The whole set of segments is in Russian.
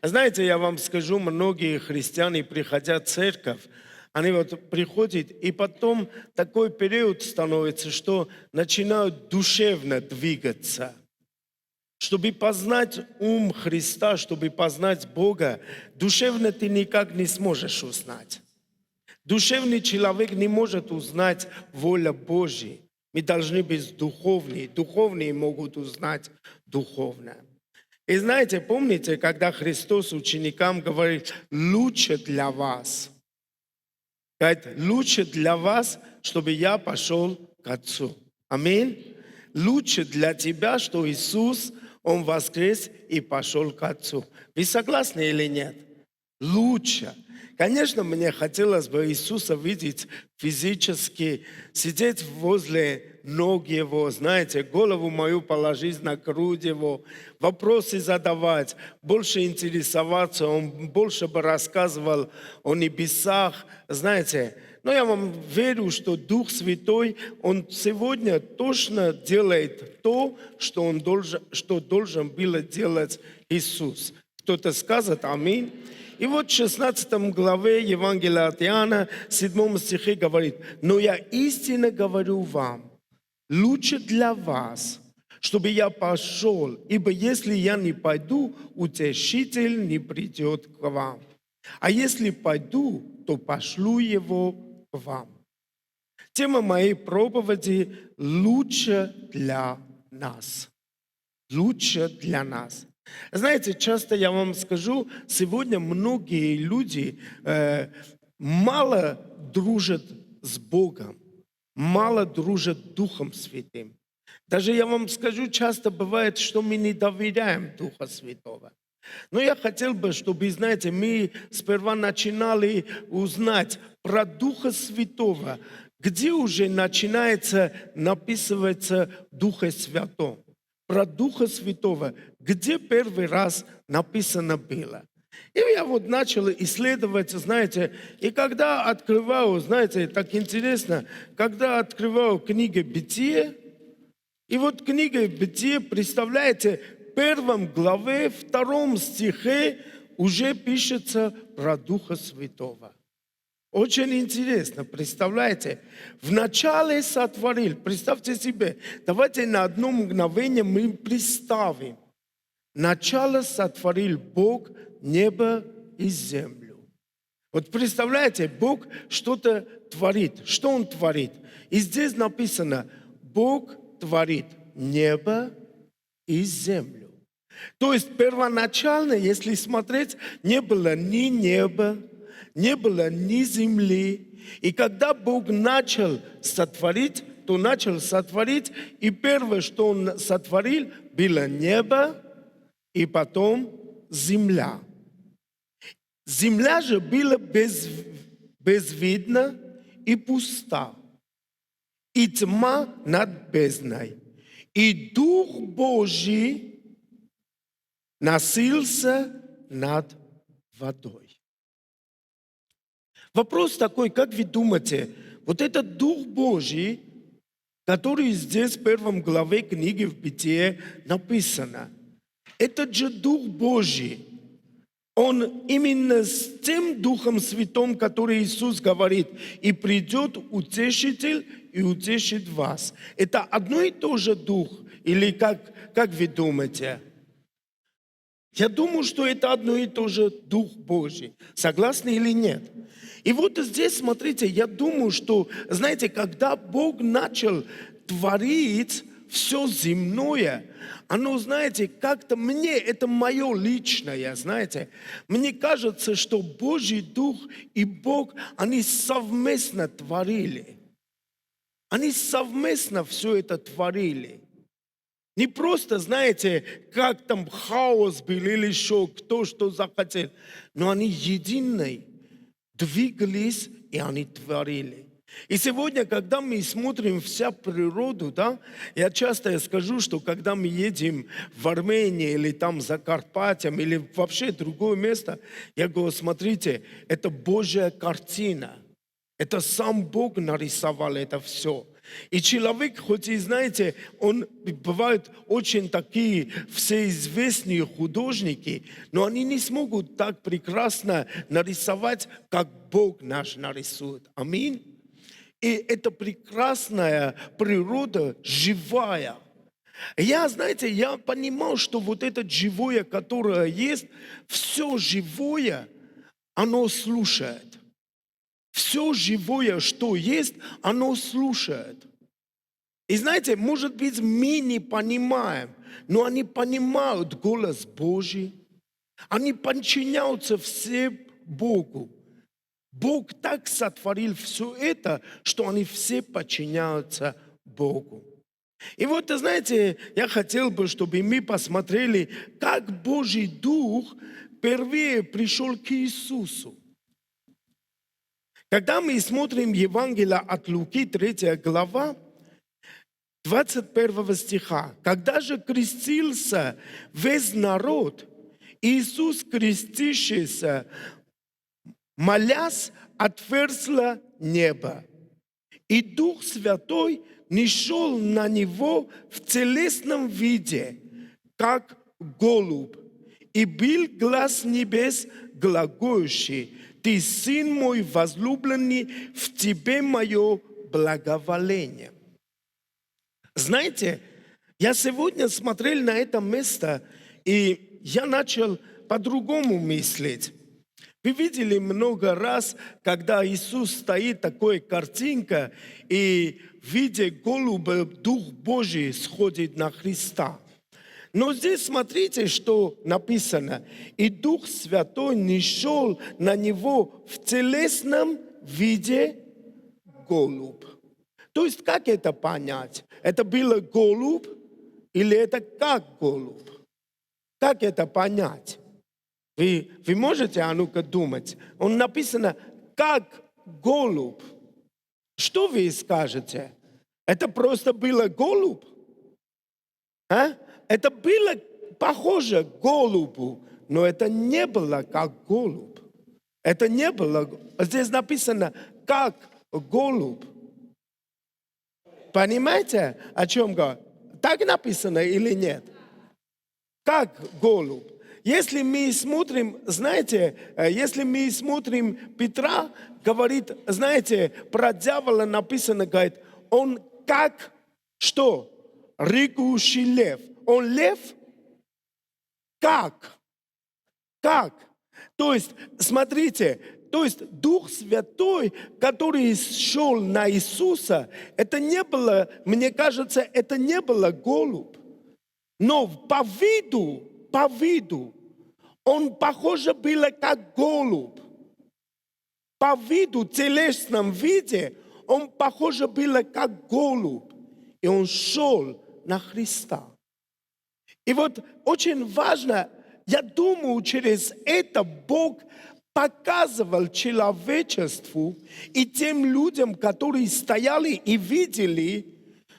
Знаете, я вам скажу, многие христиане, приходя в церковь, они вот приходят, и потом такой период становится, что начинают душевно двигаться. Чтобы познать ум Христа, чтобы познать Бога, душевно ты никак не сможешь узнать. Душевный человек не может узнать волю Божью. Мы должны быть духовные. Духовные могут узнать духовное. И знаете, помните, когда Христос ученикам говорит, лучше для вас. Говорит, лучше для вас, чтобы я пошел к Отцу. Аминь. Лучше для тебя, что Иисус, Он воскрес и пошел к Отцу. Вы согласны или нет? Лучше. Конечно, мне хотелось бы Иисуса видеть физически, сидеть возле ног Его, знаете, голову мою положить на грудь Его, вопросы задавать, больше интересоваться, Он больше бы рассказывал о небесах, знаете. Но я вам верю, что Дух Святой, Он сегодня точно делает то, что должен был делать Иисус. Кто-то скажет «Аминь». И вот в 16 главе Евангелия от Иоанна, 7 стихе говорит, «Но я истинно говорю вам, лучше для вас, чтобы я пошел, ибо если я не пойду, утешитель не придет к вам. А если пойду, то пошлю его к вам». Тема моей проповеди «Лучше для нас». Лучше для нас. Знаете, часто я вам скажу, сегодня многие люди мало дружат с Богом, мало дружат Духом Святым. Даже я вам скажу, часто бывает, что мы не доверяем Духа Святого. Но я хотел бы, чтобы, знаете, мы сперва начинали узнать про Духа Святого, где уже начинается написываться Духа Святого. Про Духа Святого, где первый раз написано было. И я вот начал исследовать, знаете, и когда открывал, знаете, так интересно, когда открывал книгу «Бытие», и вот книга «Бытие», представляете, в 1 главе, 2 стихе уже пишется про Духа Святого. Очень интересно, представляете? Вначале сотворил, представьте себе, давайте на одно мгновение мы представим. Начало сотворил Бог небо и землю. Вот представляете, Бог что-то творит. Что Он творит? И здесь написано, Бог творит небо и землю. То есть первоначально, если смотреть, не было ни неба, не было ни земли. И когда Бог начал сотворить, то начал сотворить, и первое, что Он сотворил, было небо, и потом земля. Земля же была безвидна и пуста, и тьма над бездной. И Дух Божий носился над водой. Вопрос такой, как вы думаете, вот этот Дух Божий, который здесь в 1 главе книги в Бытие написано, этот же Дух Божий, Он именно с тем Духом Святым, который Иисус говорит, и придет утешитель и утешит вас. Это одно и то же Дух, или как вы думаете? Я думаю, что это одно и то же Дух Божий. Согласны или нет? И вот здесь, смотрите, я думаю, что, знаете, когда Бог начал творить все земное, оно, знаете, как-то мне, это мое личное, знаете, мне кажется, что Божий Дух и Бог, они совместно творили. Они совместно все это творили. Не просто, знаете, как там хаос был или еще кто что захотел, но они единые, двигались и они творили. И сегодня, когда мы смотрим вся природу, да, я часто скажу, что когда мы едем в Армению или там за Карпатьем или вообще другое место, я говорю, смотрите, это Божья картина. Это сам Бог нарисовал это все. И человек, хоть и, знаете, он бывают очень такие всеизвестные художники, но они не смогут так прекрасно нарисовать, как Бог наш нарисует. Аминь. И эта прекрасная природа живая. Знаете, я понимал, что вот это живое, которое есть, все живое, оно слушает. Все живое, что есть, оно слушает. И знаете, может быть, мы не понимаем, но они понимают голос Божий. Они подчиняются все Богу. Бог так сотворил все это, что они все подчиняются Богу. И вот, знаете, я хотел бы, чтобы мы посмотрели, как Божий Дух впервые пришел к Иисусу. Когда мы смотрим Евангелие от Луки, 3 глава, 21 стиха. «Когда же крестился весь народ, Иисус, крестившийся, молясь, отверзло небо, и Дух Святой нишел на него в телесном виде, как голубь, и был глас небес глаголющий: Ты, Сын мой возлюбленный, в Тебе мое благоволение». Знаете, я сегодня смотрел на это место, и я начал по-другому мыслить. Вы видели много раз, когда Иисус стоит, такая картинка, и в виде голубя Дух Божий сходит на Христа. Но здесь смотрите, что написано. «И Дух Святой нишел на него в телесном виде голубь». То есть, как это понять? Это было голубь или это как голубь? Как это понять? Вы можете, ну-ка, думать? Он написано как голубь. Что вы скажете? Это просто было голубь? Это было похоже к голубю, но это не было как голубь. Это не было. Здесь написано как голубь. Понимаете, о чем говорю? Так написано или нет? Как голубь. Если мы смотрим, знаете, если мы смотрим Петра, говорит, знаете, про дьявола написано, говорит, он как, что? Рыкающий лев. Он лев? Как? Как? То есть, смотрите, то есть Дух Святой, который шел на Иисуса, это не было, мне кажется, это не было голубь. Но по виду, он похоже было как голубь. По виду, телесном виде, он похоже было как голубь. И он шел на Христа. И вот очень важно, я думаю, через это Бог показывал человечеству и тем людям, которые стояли и видели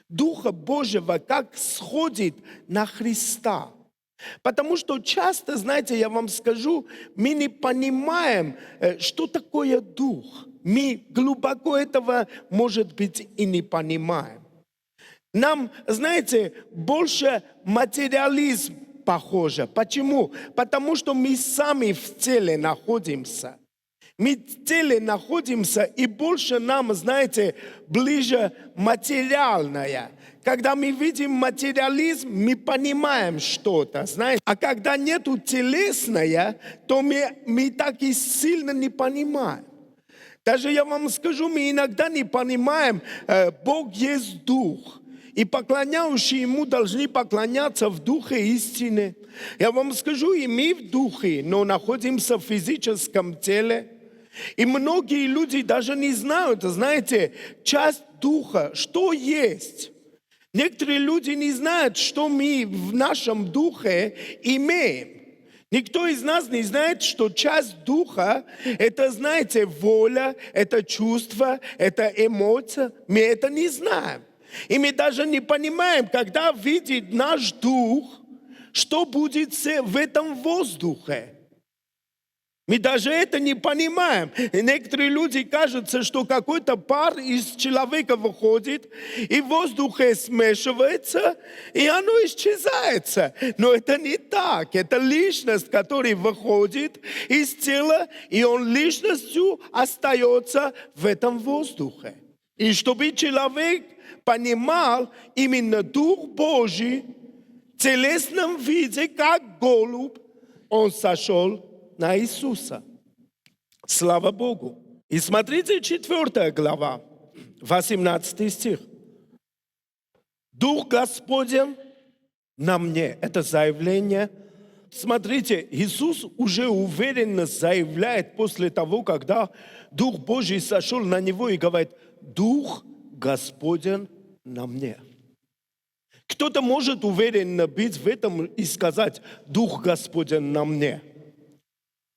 Духа Божьего, как сходит на Христа. Потому что часто, знаете, я вам скажу, мы не понимаем, что такое Дух. Мы глубоко этого, может быть, и не понимаем. Нам, знаете, больше материализм похоже. Почему? Потому что мы сами в теле находимся. Мы в теле находимся, и больше нам, знаете, ближе материальное. Когда мы видим материализм, мы понимаем что-то, знаете. А когда нету телесное, то мы так и сильно не понимаем. Даже я вам скажу, мы иногда не понимаем, Бог есть Дух. И поклоняющие Ему должны поклоняться в Духе истины. Я вам скажу, и мы в Духе, но находимся в физическом теле. И многие люди даже не знают, знаете, часть Духа, что есть. Некоторые люди не знают, что мы в нашем Духе имеем. Никто из нас не знает, что часть Духа, это, знаете, воля, это чувство, это эмоция. Мы это не знаем. И мы даже не понимаем, когда видит наш Дух, что будет в этом воздухе. Мы даже это не понимаем. И некоторые люди кажется, что какой-то пар из человека выходит, и в воздухе смешивается, и оно исчезает. Но это не так. Это личность, которая выходит из тела, и он личностью остается в этом воздухе. И чтобы человек понимал именно Дух Божий в телесном виде, как голубь, он сошел на Иисуса. Слава Богу. И смотрите, 4 глава, 18 стих. Дух Господень на мне. Это заявление. Смотрите, Иисус уже уверенно заявляет после того, когда Дух Божий сошел на него и говорит: Дух Господень на мне. Кто-то может уверенно быть в этом и сказать: Дух Господень на мне.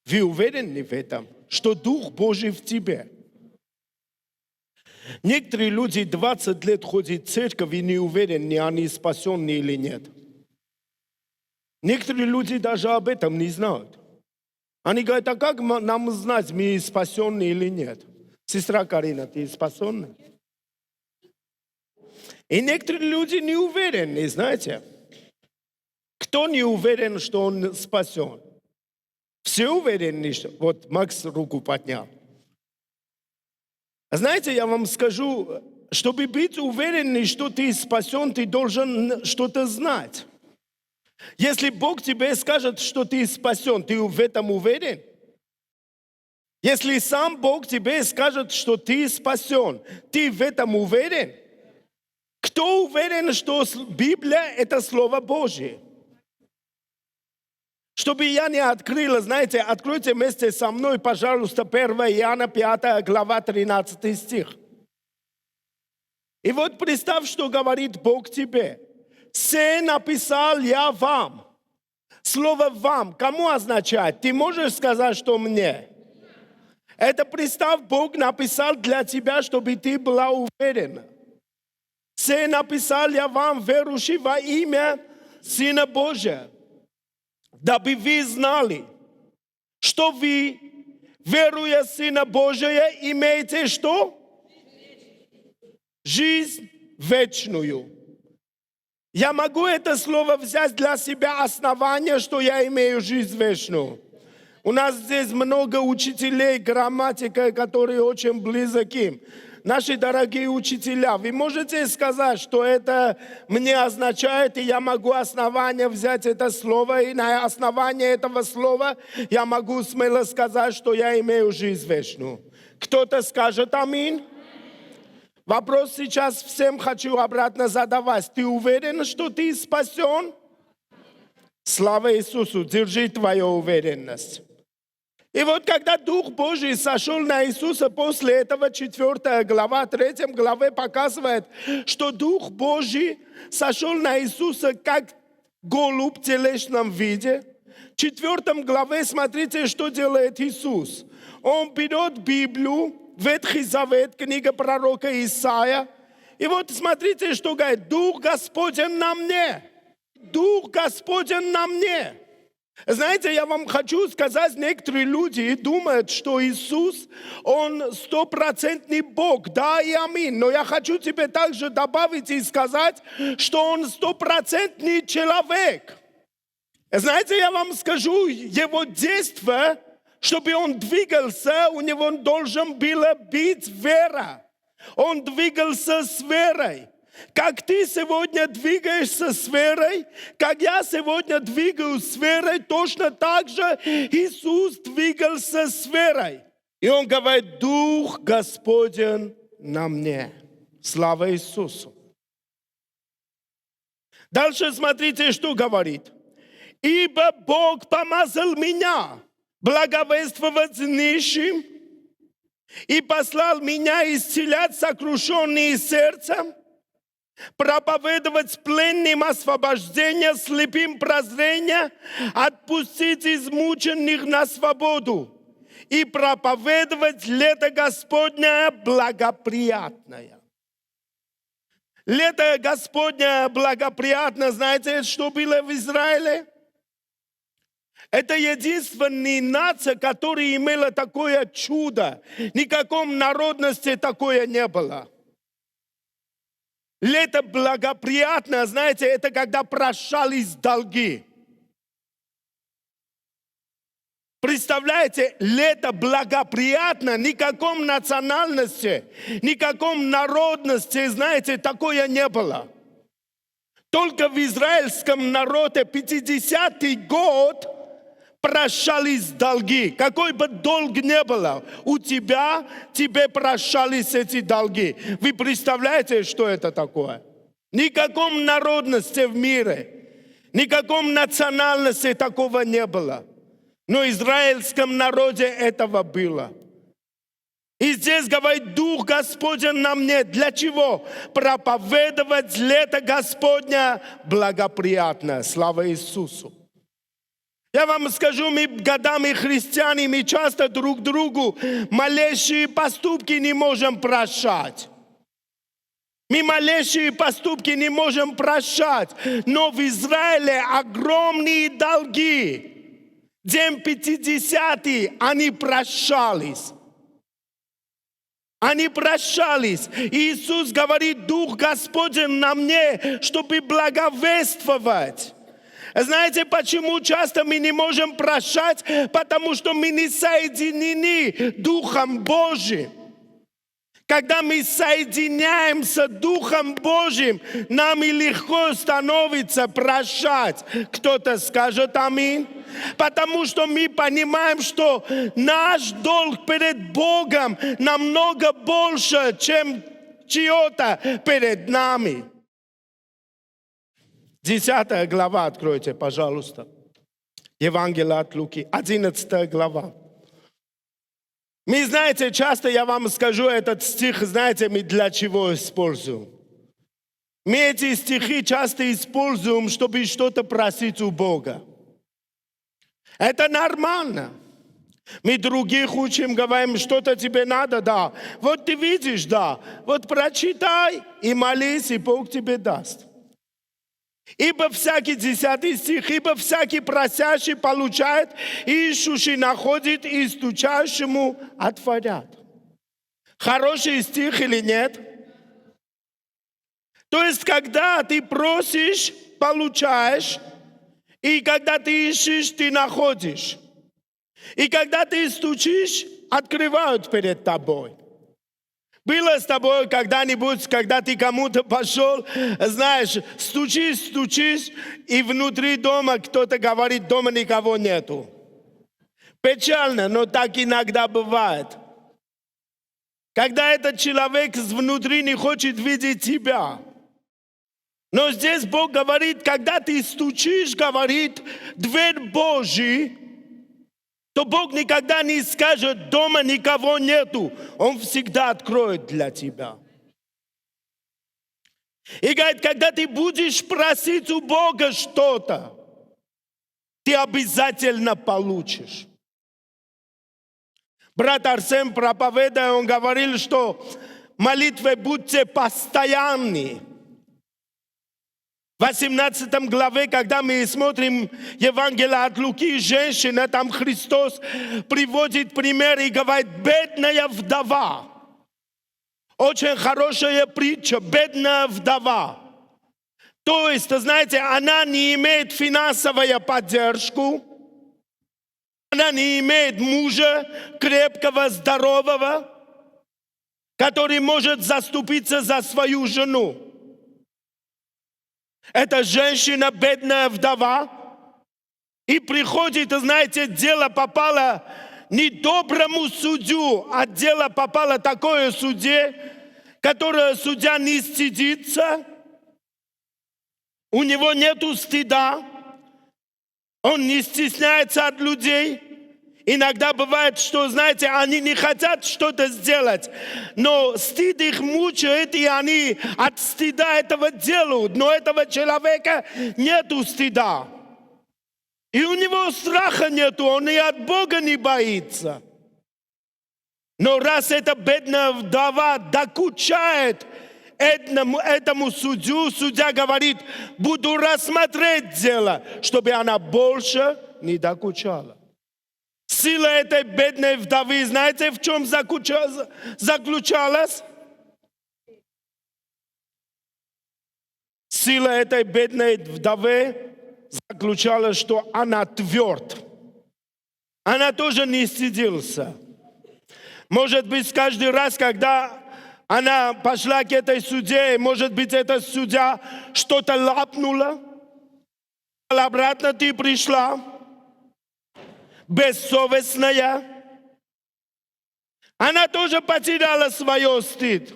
Вы уверены в этом, что Дух Божий в тебе? Некоторые люди 20 лет ходят в церковь и не уверены, они спасенные или нет. Некоторые люди даже об этом не знают. Они говорят: а как нам знать, мы спасенные или нет? Сестра Карина, ты спасенная? И некоторые люди не уверены, знаете. Кто не уверен, что он спасен? Все уверены, что... Вот Макс руку поднял. Знаете, я вам скажу, чтобы быть уверенным, что ты спасен, ты должен что-то знать. Если Бог тебе скажет, что ты спасен, ты в этом уверен? Если сам Бог тебе скажет, что ты спасен, ты в этом уверен? Кто уверен, что Библия – это Слово Божье? Чтобы я не открыла, знаете, откройте вместе со мной, пожалуйста, 1 Иоанна 5 глава 13 стих. И вот представь, что говорит Бог тебе. «Се написал я вам». Слово «вам» кому означает? Ты можешь сказать, что мне? Это, представь, Бог написал для тебя, чтобы ты была уверена. «Се написал я вам, верующий во имя Сына Божия, дабы вы знали, что вы, веруя в Сына Божия, имеете что? Жизнь вечную». Я могу это слово взять для себя основание, что я имею жизнь вечную. У нас здесь много учителей грамматики, которые очень близки. Наши дорогие учителя, вы можете сказать, что это мне означает, и я могу основание взять это слово, и на основании этого слова я могу смело сказать, что я имею жизнь вечную. Кто-то скажет аминь? Вопрос сейчас всем хочу обратно задавать. Ты уверен, что ты спасен? Слава Иисусу, держи твою уверенность. И вот когда Дух Божий сошел на Иисуса, после этого 4 глава, 3 главе показывает, что Дух Божий сошел на Иисуса как голубь в телесном виде. В 4 главе смотрите, что делает Иисус. Он берет Библию, Ветхий Завет, книга пророка Исаия. И вот смотрите, что говорит: Дух Господень на мне. Дух Господень на мне. Знаете, я вам хочу сказать, некоторые люди думают, что Иисус, Он стопроцентный Бог, да и аминь. Но я хочу тебе также добавить и сказать, что Он стопроцентный человек. Знаете, я вам скажу, Его действие, чтобы Он двигался, у Него должен была быть вера. Он двигался с верой. Как ты сегодня двигаешься с верой, как я сегодня двигаюсь с верой, точно так же Иисус двигался с верой. И Он говорит: Дух Господень на мне. Слава Иисусу. Дальше смотрите, что говорит. Ибо Бог помазал меня благовествовать нищим и послал меня исцелять сокрушенные сердцем, проповедовать пленным освобождение, слепым прозрение, отпустить измученных на свободу и проповедовать лето Господне благоприятное. Лето Господне благоприятно, знаете, что было в Израиле? Это единственная нация, которая имела такое чудо. Никаком народности такое не было. Лето благоприятно, знаете, это когда прощались долги. Представляете, лето благоприятно, никаком национальности, никаком народности, знаете, такое не было. Только в израильском народе 50-й год прощались долги. Какой бы долг ни было, у тебя, тебе прощались эти долги. Вы представляете, что это такое? Никаком народности в мире, никаком национальности такого не было. Но в израильском народе этого было. И здесь говорит, Дух Господень на мне. Для чего? Проповедовать лето Господня благоприятно. Слава Иисусу. Я вам скажу, мы годами христиане, мы часто друг другу малейшие поступки не можем прощать. Мы малейшие поступки не можем прощать. Но в Израиле огромные долги. День 50-й они прощались. Они прощались. И Иисус говорит, Дух Господень на мне, чтобы благовествовать. Знаете, почему часто мы не можем прощать? Потому что мы не соединены Духом Божьим. Когда мы соединяемся Духом Божьим, нам и легко становится прощать. Кто-то скажет аминь. Потому что мы понимаем, что наш долг перед Богом намного больше, чем чье-то перед нами. 10 глава откройте, пожалуйста. Евангелие от Луки, 11 глава. Мы, знаете, часто я вам скажу этот стих, знаете, мы для чего используем. Мы эти стихи часто используем, чтобы что-то просить у Бога. Это нормально. Мы других учим, говорим, что-то тебе надо, да. Вот ты видишь, да. Вот прочитай и молись, и Бог тебе даст. Ибо всякий 10 стих, ибо всякий просящий получает, ищущий находит, и стучащему отворят. Хороший стих или нет? То есть, когда ты просишь, получаешь, и когда ты ищешь, ты находишь. И когда ты стучишь, открывают перед тобой. Было с тобой когда-нибудь, когда ты кому-то пошел, знаешь, стучишь, и внутри дома кто-то говорит, дома никого нету. Печально, но так иногда бывает. Когда этот человек внутри не хочет видеть тебя. Но здесь Бог говорит, когда ты стучишь, говорит, дверь Божья, то Бог никогда не скажет, дома никого нету. Он всегда откроет для тебя. И говорит, когда ты будешь просить у Бога что-то, ты обязательно получишь. Брат Арсен, проповедуя, он говорил, что молитвы будьте постоянны. В 18 главе, когда мы смотрим Евангелие от Луки, женщина, там Христос приводит пример и говорит, бедная вдова. Очень хорошая притча, бедная вдова. То есть, знаете, она не имеет финансовую поддержку, она не имеет мужа крепкого, здорового, который может заступиться за свою жену. Эта женщина, бедная вдова, и приходит, знаете, дело попало не доброму судью, а дело попало такое судье, которое судья не стыдится, у него нету стыда, он не стесняется от людей. Иногда бывает, что, знаете, они не хотят что-то сделать, но стыд их мучает, и они от стыда этого делают. Но этого человека нету стыда. И у него страха нету, он и от Бога не боится. Но раз эта бедная вдова докучает этому судью, судья говорит, буду рассмотреть дело, чтобы она больше не докучала. Сила этой бедной вдовы, знаете, в чем заключалась? Сила этой бедной вдовы заключалась, что она тверд. Она тоже не стыдился. Может быть, каждый раз, когда она пошла к этой судье, может быть, эта судья что-то лапнула, обратно ты пришла, бессовестная. Она тоже потеряла свой стыд.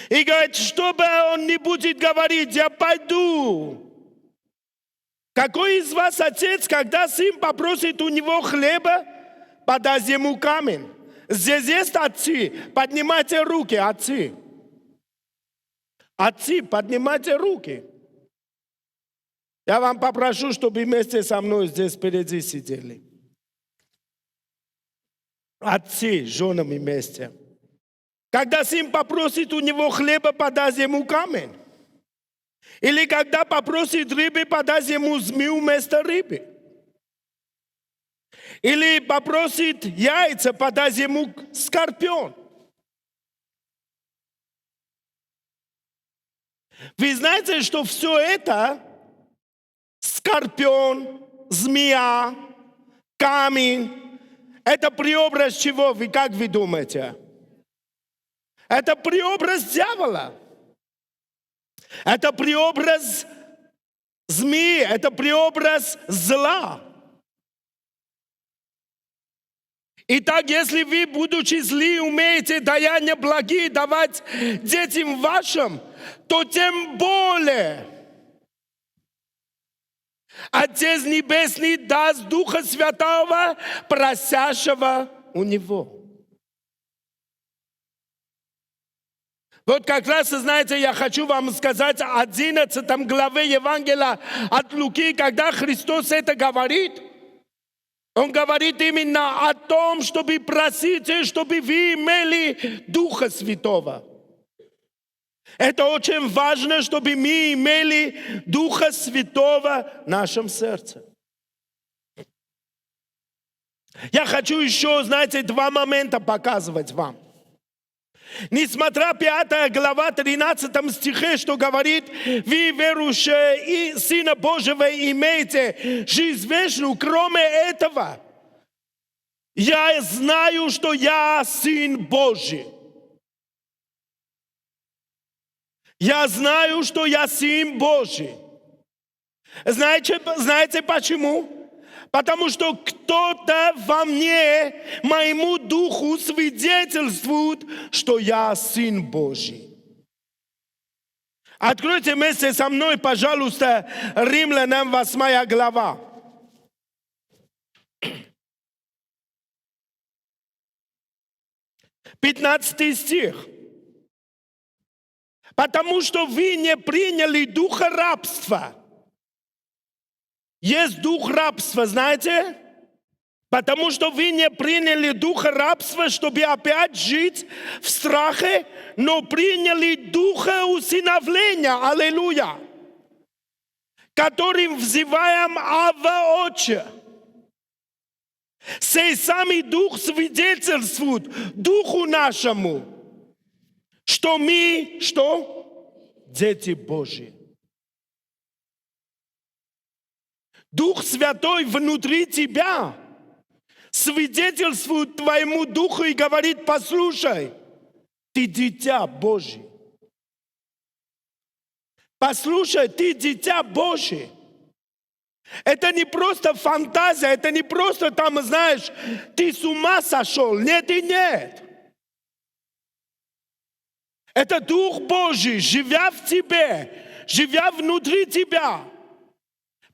И говорит, что бы он не будет говорить, я пойду. Какой из вас отец, когда сын попросит у него хлеба, подаст ему камень? Здесь есть отцы. Поднимайте руки, отцы. Отцы, поднимайте руки. Я вам попрошу, чтобы вместе со мной здесь впереди сидели. Отцы с женами вместе. Когда сын попросит у него хлеба, подаст ему камень. Или когда попросит рыбы, подаст ему змею вместо рыбы. Или попросит яйца, подаст ему скорпион. Вы знаете, что все это, скорпион, змея, камень, это преобраз чего? Как вы думаете? Это преобраз дьявола. Это преобраз змеи, это преобраз зла. Итак, если вы, будучи зли, умеете даяния благие давать детям вашим, то тем более Отец Небесный даст Духа Святого, просящего у Него. Вот как раз, знаете, я хочу вам сказать, 11 главе Евангелия от Луки, когда Христос это говорит, Он говорит именно о том, чтобы просите, чтобы вы имели Духа Святого. Это очень важно, чтобы мы имели Духа Святого в нашем сердце. Я хочу еще, знаете, два момента показывать вам. Несмотря 5 глава 13 стихе, что говорит, вы, верующие и Сына Божьего, имеете жизнь вечную, кроме этого, я знаю, что я Сын Божий. Я знаю, что я Сын Божий. Знаете почему? Потому что кто-то во мне, моему духу, свидетельствует, что я Сын Божий. Откройте вместе со мной, пожалуйста, Римлянам 8 глава. Пятнадцатый стих. Потому что вы не приняли духа рабства. Есть дух рабства, знаете? Потому что вы не приняли духа рабства, чтобы опять жить в страхе, но приняли духа усыновления, аллилуйя, которым взываем Авва, Отче. Сей самый дух свидетельствует духу нашему, что мы, что? Дети Божьи. Дух Святой внутри тебя свидетельствует твоему духу и говорит, послушай, ты дитя Божье. Послушай, ты дитя Божье. Это не просто фантазия, это не просто там, знаешь, ты с ума сошел. Нет и нет. Это Дух Божий, живя в тебе, живя внутри тебя.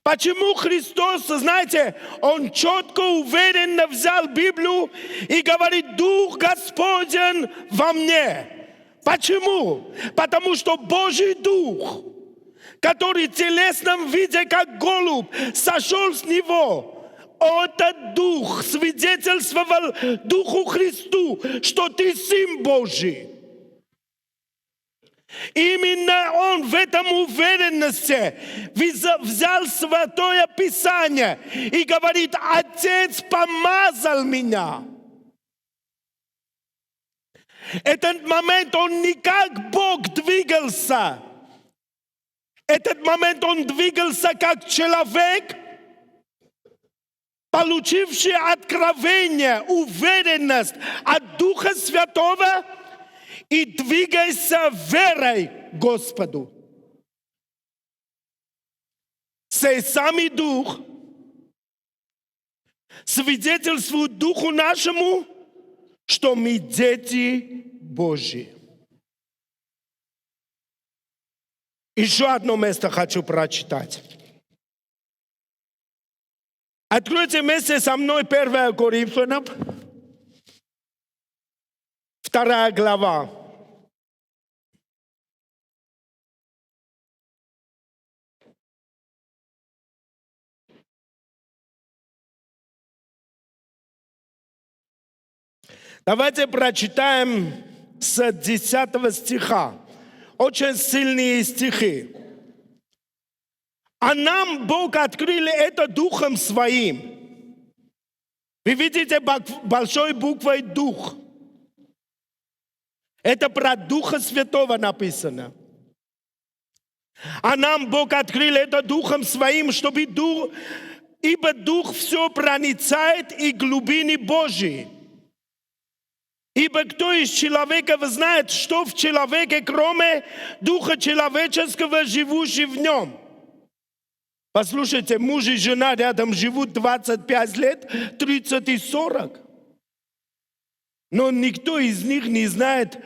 Почему Христос, знаете, Он четко, уверенно взял Библию и говорит, Дух Господень во мне. Почему? Потому что Божий Дух, который в телесном виде, как голубь, сошел с Него, этот Дух свидетельствовал Духу Христу, что ты Сын Божий. Именно он в этом уверенности взял Святое Писание и говорит: Отец помазал меня. Этот момент он не как Бог двигался. Этот момент он двигался как человек, получивший откровение, уверенность от Духа Святого, и двигайся верой Господу. Сей самый Дух свидетельствует Духу нашему, что мы дети Божьи. Еще одно место хочу прочитать. Откройте вместе со мной 1 Коринфянам, 2 глава. Давайте прочитаем с 10 стиха. Очень сильные стихи. А нам Бог открыл это Духом Своим. Вы видите большой буквой «Дух». Это про Духа Святого написано. А нам Бог открыл это Духом Своим, ибо Дух все проницает и глубины Божьи. Ибо кто из человека знает, что в человеке, кроме Духа человеческого, живущий в нем? Послушайте, муж и жена рядом живут 25 лет, 30 и 40. Но никто из них не знает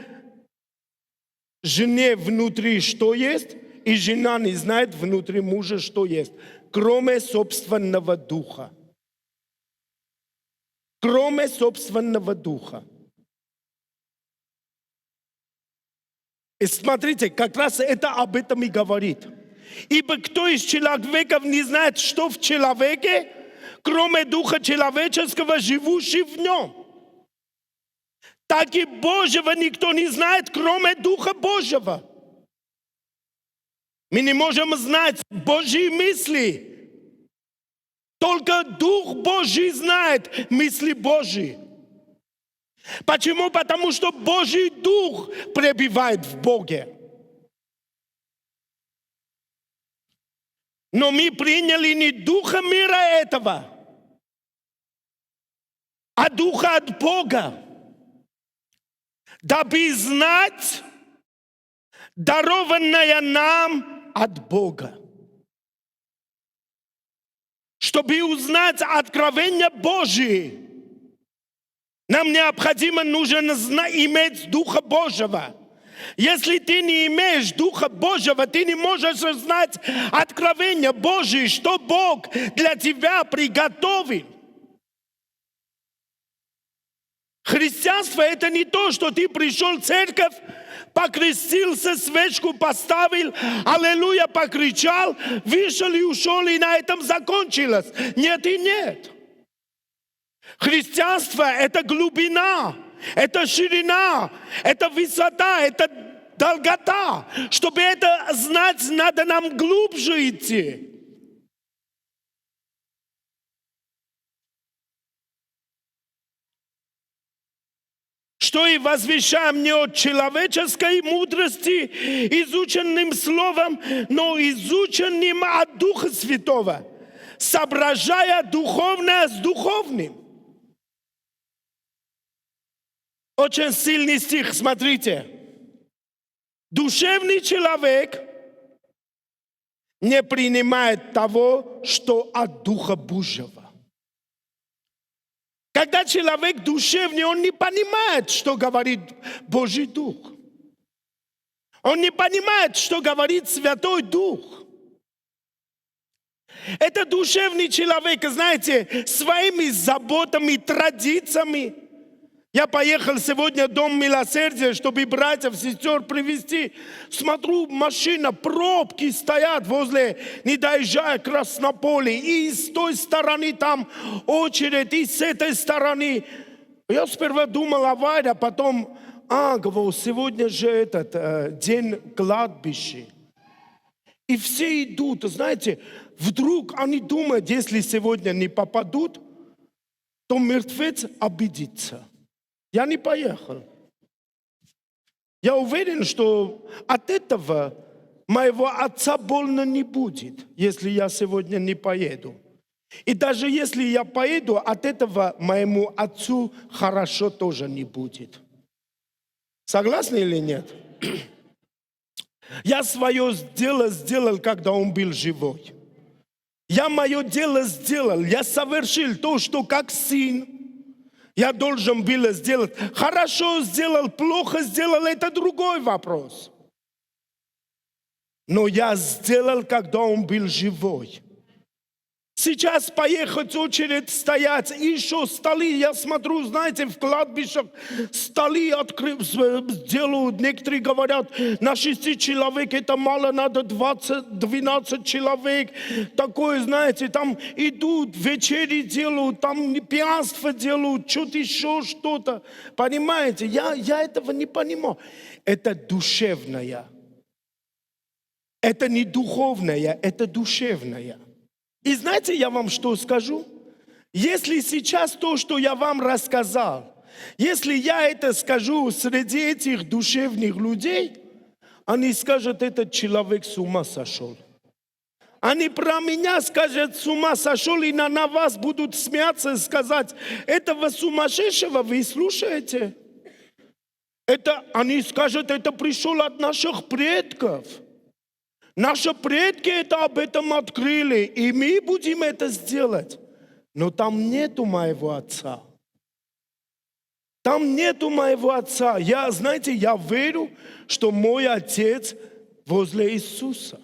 жене внутри, что есть, и жена не знает внутри мужа, что есть, кроме собственного духа. Кроме собственного духа. И смотрите, как раз это об этом и говорит. Ибо кто из человеков не знает, что в человеке, кроме Духа человеческого, живущий в нем? Так и Божьего никто не знает, кроме Духа Божьего. Мы не можем знать Божьи мысли. Только Дух Божий знает мысли Божьи. Почему? Потому что Божий Дух пребывает в Боге. Но мы приняли не Духа мира этого, а Духа от Бога, дабы знать дарованное нам от Бога. Чтобы узнать откровение Божие, нам нужно иметь Духа Божьего. Если ты не имеешь Духа Божьего, ты не можешь знать откровение Божие, что Бог для тебя приготовил. Христианство – это не то, что ты пришел в церковь, покрестился, свечку поставил, аллилуйя, покричал, вышел и ушел, и на этом закончилось. Нет и нет. Христианство – это глубина, это ширина, это высота, это долгота. Чтобы это знать, надо нам глубже идти. Что и возвещаем не от человеческой мудрости, изученным словом, но изученным от Духа Святого, соображая духовное с духовным. Очень сильный стих, смотрите. Душевный человек не принимает того, что от Духа Божьего. Когда человек душевный, он не понимает, что говорит Божий Дух. Он не понимает, что говорит Святой Дух. Это душевный человек, знаете, своими заботами, традициями. Я поехал сегодня в Дом Милосердия, чтобы братьев, сестер привезти. Смотрю, машина, пробки стоят возле, не доезжая к Краснополе. И с той стороны там очередь, и с этой стороны. Я сперва думал авария, потом говорю, сегодня же этот день кладбища. И все идут, знаете, вдруг они думают, если сегодня не попадут, то мертвец обидится. Я не поехал. Я уверен, что от этого моего отца больно не будет, если я сегодня не поеду. И даже если я поеду, от этого моему отцу хорошо тоже не будет. Согласны или нет? Я свое дело сделал, когда он был живой. Я мое дело сделал. Я совершил то, что как сын я должен был сделать. Хорошо сделал, плохо сделал, это другой вопрос. Но я сделал, когда он был живой. Сейчас поехать, очередь стоять, и еще столы, я смотрю, знаете, в кладбищах столы делают, некоторые говорят, на 6 человек это мало, надо 12 человек, такое, знаете, там идут, вечери делают, там пьянство делают, что-то еще, что-то, понимаете, я этого не понимаю, это душевное, это не духовное, это душевное. И знаете, я вам что скажу? Если сейчас то, что я вам рассказал, если я это скажу среди этих душевных людей, они скажут, этот человек с ума сошел. Они про меня скажут, с ума сошел, и на вас будут смеяться и сказать, этого сумасшедшего вы слушаете? Они скажут, это пришел от наших предков. Наши предки это об этом открыли, и мы будем это сделать. Но там нету моего отца. Там нету моего отца. Знаете, я верю, что мой отец возле Иисуса.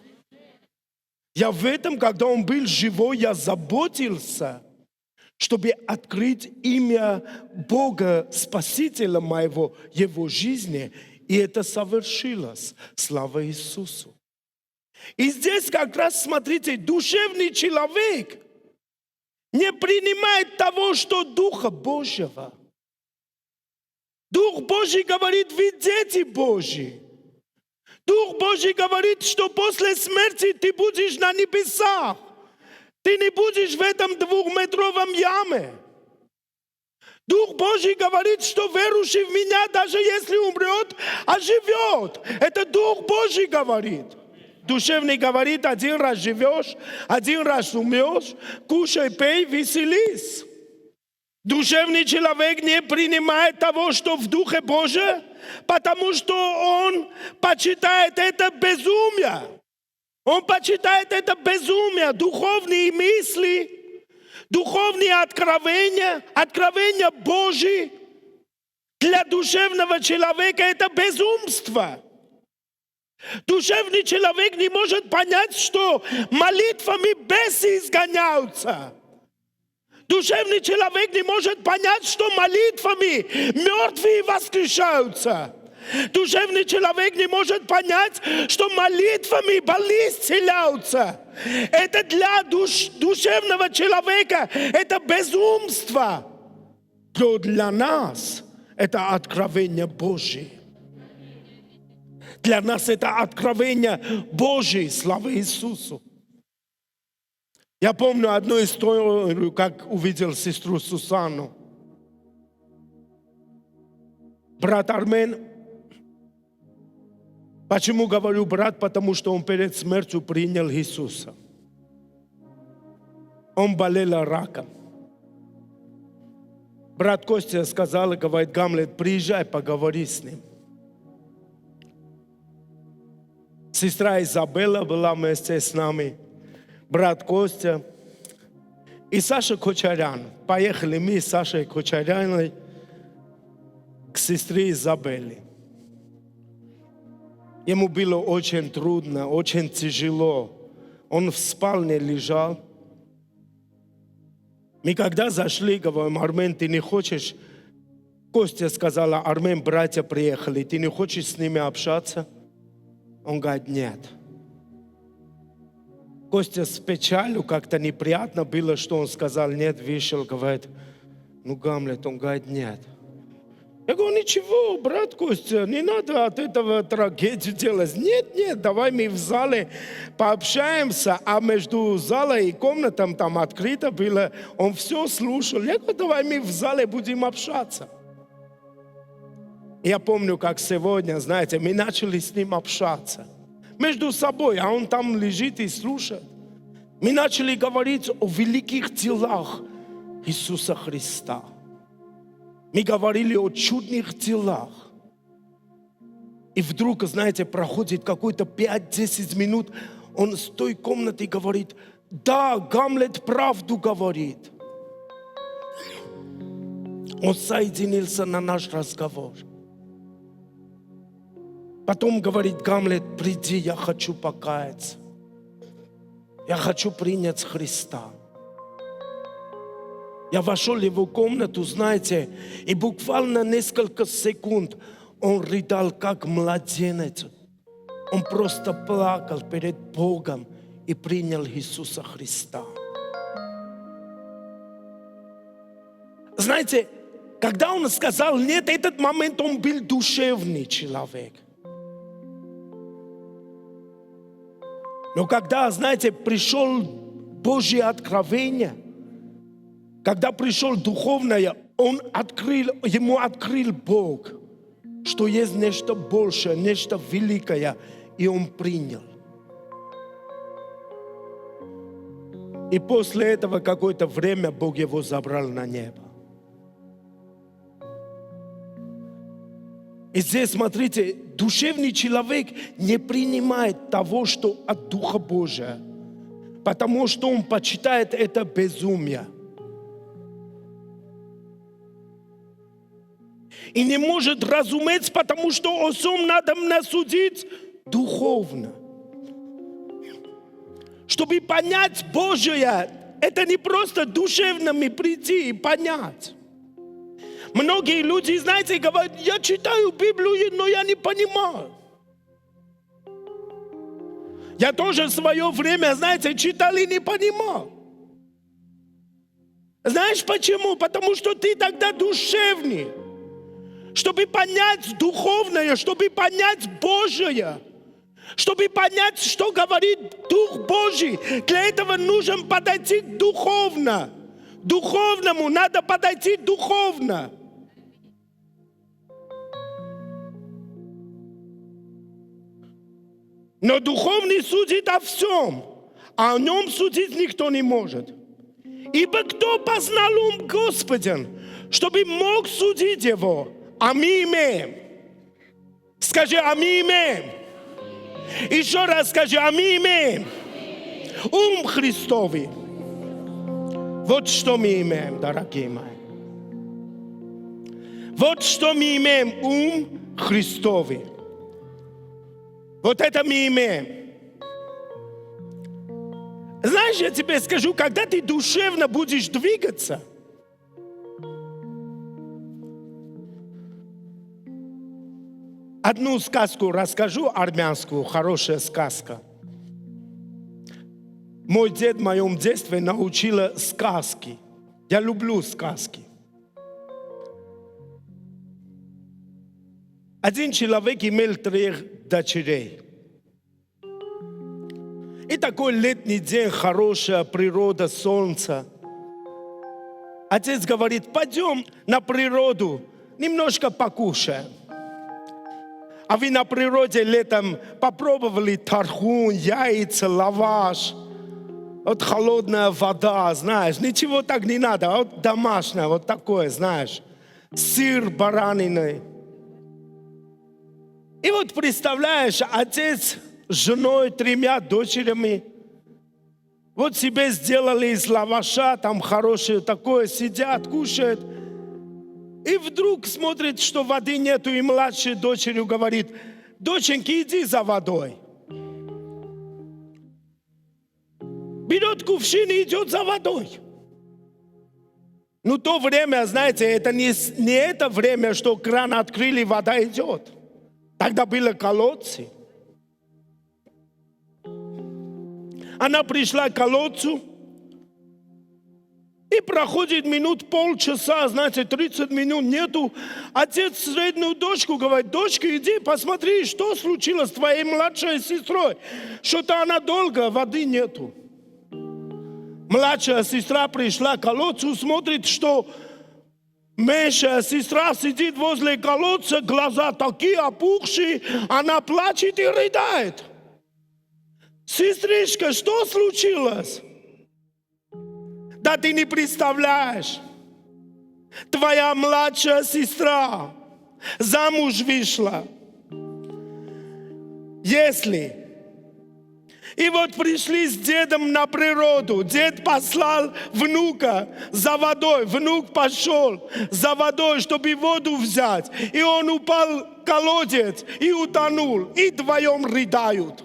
Я в этом, когда он был живой, я заботился, чтобы открыть имя Бога, Спасителя моего, его жизни. И это совершилось. Слава Иисусу. И здесь как раз, смотрите, душевный человек не принимает того, что Духа Божьего. Дух Божий говорит, вы дети Божьи. Дух Божий говорит, что после смерти ты будешь на небесах. Ты не будешь в этом 2-метровом яме. Дух Божий говорит, что верующий в меня, даже если умрет, оживет. Это Дух Божий говорит. Душевный говорит, один раз живешь, один раз умрешь, кушай, пей, веселись. Душевный человек не принимает того, что в Духе Божьем, потому что он почитает это безумие. Он почитает это безумие, духовные мысли, духовные откровения Божьи. Для душевного человека это безумство. Душевный человек не может понять, что молитвами бесы изгоняются. Душевный человек не может понять, что молитвами мертвые воскрешаются. Душевный человек не может понять, что молитвами больные исцеляются. Это для душевного человека, это безумство. Но для нас это откровение Божие. Для нас это откровение Божие, слава Иисусу. Я помню одну историю, как увидел сестру Сусанну. Брат Армен, почему говорю брат? Потому что он перед смертью принял Иисуса. Он болел раком. Брат Костя сказал, говорит, Гамлет, приезжай, поговори с ним. Сестра Изабелла была вместе с нами, брат Костя и Саша Кочарян. Поехали мы с Сашей Кочаряной к сестре Изабелле. Ему было очень трудно, очень тяжело. Он в спальне лежал. Мы когда зашли, говорим, Армен, ты не хочешь? Костя сказала, Армен, братья приехали, ты не хочешь с ними общаться? Он говорит, нет. Костя с печалью, как-то неприятно было, что он сказал нет, вышел, говорит, ну, Гамлет, он говорит, нет. Я говорю, ничего, брат Костя, не надо от этого трагедию делать. Нет, давай мы в зале пообщаемся, а между залом и комнатом там открыто было, он все слушал. Я говорю, давай мы в зале будем общаться. Я помню, как сегодня, знаете, мы начали с ним общаться. Между собой, а он там лежит и слушает. Мы начали говорить о великих делах Иисуса Христа. Мы говорили о чудных делах. И вдруг, знаете, проходит какой-то 5-10 минут, он с той комнаты говорит, да, Гамлет правду говорит. Он соединился на наш разговор. Потом говорит Гамлет, приди, я хочу покаяться. Я хочу принять Христа. Я вошел в его комнату, знаете, и буквально несколько секунд он рыдал, как младенец. Он просто плакал перед Богом и принял Иисуса Христа. Знаете, когда он сказал нет, этот момент он был душевный человек. Но когда, знаете, пришел Божье откровение, когда пришел духовное, ему открыл Бог, что есть нечто большее, нечто великое, и он принял. И после этого какое-то время Бог его забрал на небо. И здесь, смотрите, душевный человек не принимает того, что от Духа Божия, потому что он почитает это безумие. И не может разуметь, потому что о сом надо мне судить духовно. Чтобы понять Божие, это не просто душевно прийти и понять. Многие люди, знаете, говорят, я читаю Библию, но я не понимаю. Я тоже в свое время, знаете, читал и не понимал. Знаешь почему? Потому что ты тогда душевный. Чтобы понять духовное, чтобы понять Божие, чтобы понять, что говорит Дух Божий, для этого нужно подойти духовно. Духовному надо подойти духовно. Но духовный судит о всем, а о нем судить никто не может. Ибо кто познал ум Господен, чтобы мог судить его? А мы имеем. Скажи, а мы имеем. Еще раз скажи, а мы имеем. Ум Христовый. Вот что мы имеем, дорогие мои. Вот что мы имеем, ум Христовый. Вот это мы имеем. Знаешь, я тебе скажу, когда ты душевно будешь двигаться, одну сказку расскажу, армянскую, хорошая сказка. Мой дед в моем детстве научил сказки. Я люблю сказки. Один человек имел 3 дочерей. И такой летний день, хорошая природа, солнце. Отец говорит, пойдем на природу, немножко покушаем. А вы на природе летом попробовали тархун, яйца, лаваш, вот холодная вода, знаешь, ничего так не надо, вот домашнее, вот такое, знаешь, сыр баранины. И вот представляешь, отец с женой, 3 дочерями, вот себе сделали из лаваша, там хорошее такое, сидят, кушают. И вдруг смотрит, что воды нету, и младшая дочерью говорит, доченьки, иди за водой. Берет кувшин и идет за водой. Ну, то время, знаете, это не это время, что кран открыли, вода идет. Тогда были колодцы. Она пришла к колодцу, И проходит минут полчаса, знаете, 30 минут нету. Отец среднюю дочку говорит: дочка, иди посмотри, что случилось с твоей младшей сестрой. Что-то она долго, воды нету. Младшая сестра пришла к колодцу, смотрит, что меньшая сестра сидит возле колодца, глаза такие опухшие, она плачет и рыдает. Сестричка, что случилось? Да ты не представляешь, твоя младшая сестра замуж вышла. Если... И вот пришли с дедом на природу. Дед послал внука за водой. Внук пошел за водой, чтобы воду взять. И он упал в колодец и утонул. И вдвоем рыдают.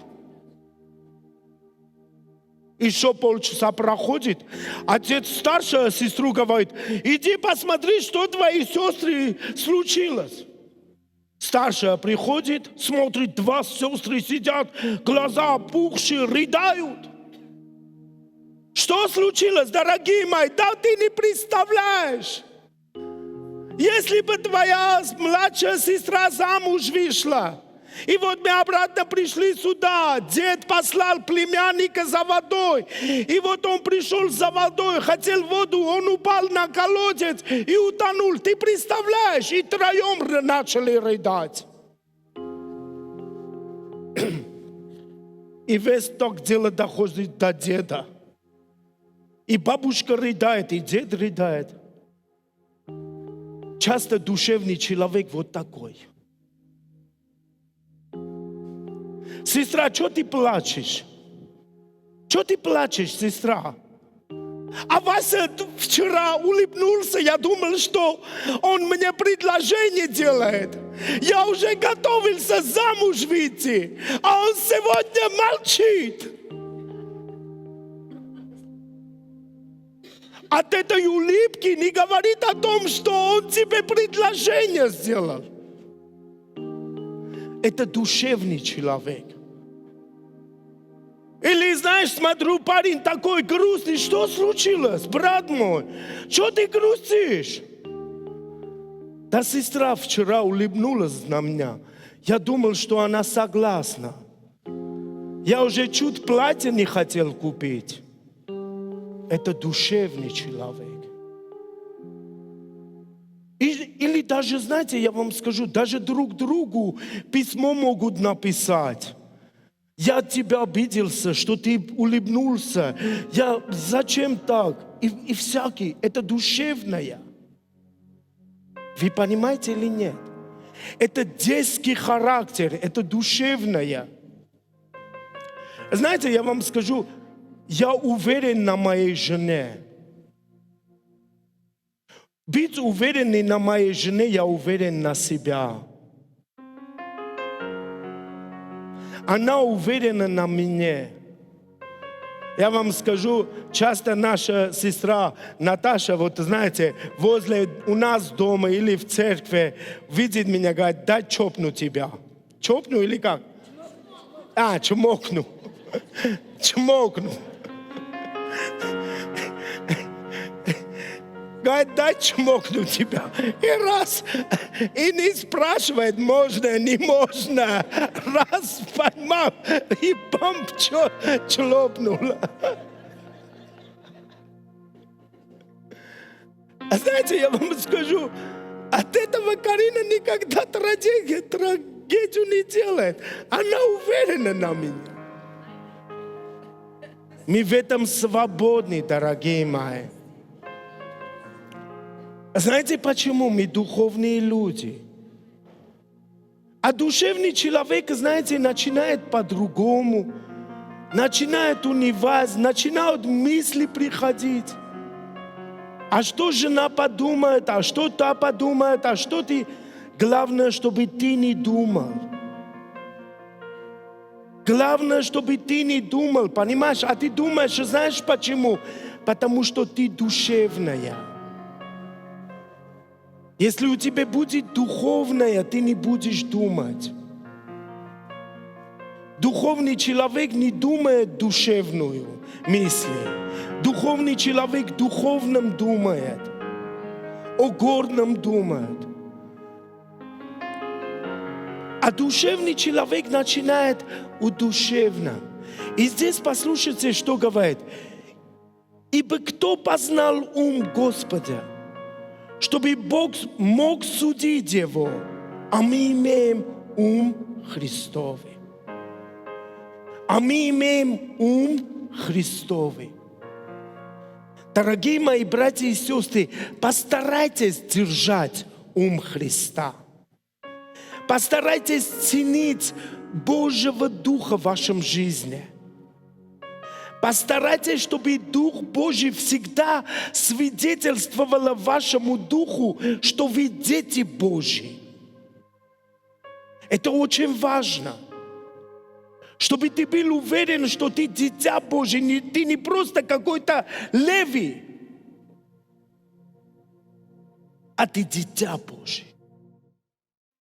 Еще полчаса проходит. Отец старшая сестру говорит: иди посмотри, что твоей сестры случилось. Старшая приходит, смотрит, два сестры сидят, глаза опухшие, рыдают. Что случилось, дорогие мои? Да ты не представляешь. Если бы твоя младшая сестра замуж вышла, и вот мы обратно пришли сюда, дед послал племянника за водой, и вот он пришел за водой, хотел воду, он упал на колодец и утонул. Ты представляешь? И троем начали рыдать. И весь так дело доходит до деда. И бабушка рыдает, и дед рыдает. Часто душевный человек вот такой. Сестра, что ты плачешь? Что ты плачешь, сестра? А Вася вчера улыбнулся, я думал, что он мне предложение делает. Я уже готовился замуж выйти, а он сегодня молчит. От этой улыбки не говорит о том, что он тебе предложение сделал. Это душевный человек. Или, знаешь, смотрю, парень такой грустный. Что случилось, брат мой? Что ты грустишь? Да сестра вчера улыбнулась на меня. Я думал, что она согласна. Я уже чуть платье не хотел купить. Это душевный человек. Или даже, знаете, я вам скажу, даже друг другу письмо могут написать. Я от тебя обиделся, что ты улыбнулся. Зачем так? И всякие. Это душевное. Вы понимаете или нет? Это детский характер, это душевное. Знаете, я вам скажу, я уверен на моей жене. Быть уверенным на моей жене, я уверен на себя. Она уверена на мне. Я вам скажу, часто наша сестра Наташа, вот знаете, возле у нас дома или в церкви видит меня, говорит: дай чопну тебя. Чопну или как? Чмокну. Чмокну. Говорит: дай чмокну тебя. И раз, и не спрашивает, можно, не можно. Раз поймал, и бомб члопнула. А знаете, я вам скажу, от этого Карина никогда трагедию не делает. Она уверена на меня. Мы в этом свободны, дорогие мои. Знаете почему? Мы духовные люди. А душевный человек, знаете, начинает по-другому. Начинает унывать, начинают мысли приходить. А что жена подумает, а что та подумает, а что ты... Главное, чтобы ты не думал. Главное, чтобы ты не думал, понимаешь? А ты думаешь, знаешь почему? Потому что ты душевная. Если у тебя будет духовное, ты не будешь думать. Духовный человек не думает душевную мысль. Духовный человек духовном думает, о горном думает. А душевный человек начинает у душевном. И здесь послушайте, что говорит. Ибо кто познал ум Господа, чтобы Бог мог судить его, а мы имеем ум Христовый. А мы имеем ум Христовый. Дорогие мои братья и сестры, постарайтесь держать ум Христа. Постарайтесь ценить Божьего Духа в вашем жизни. Постарайтесь, чтобы Дух Божий всегда свидетельствовал вашему Духу, что вы дети Божьи. Это очень важно. Чтобы ты был уверен, что ты дитя Божье, ты не просто какой-то Леви, а ты дитя Божье.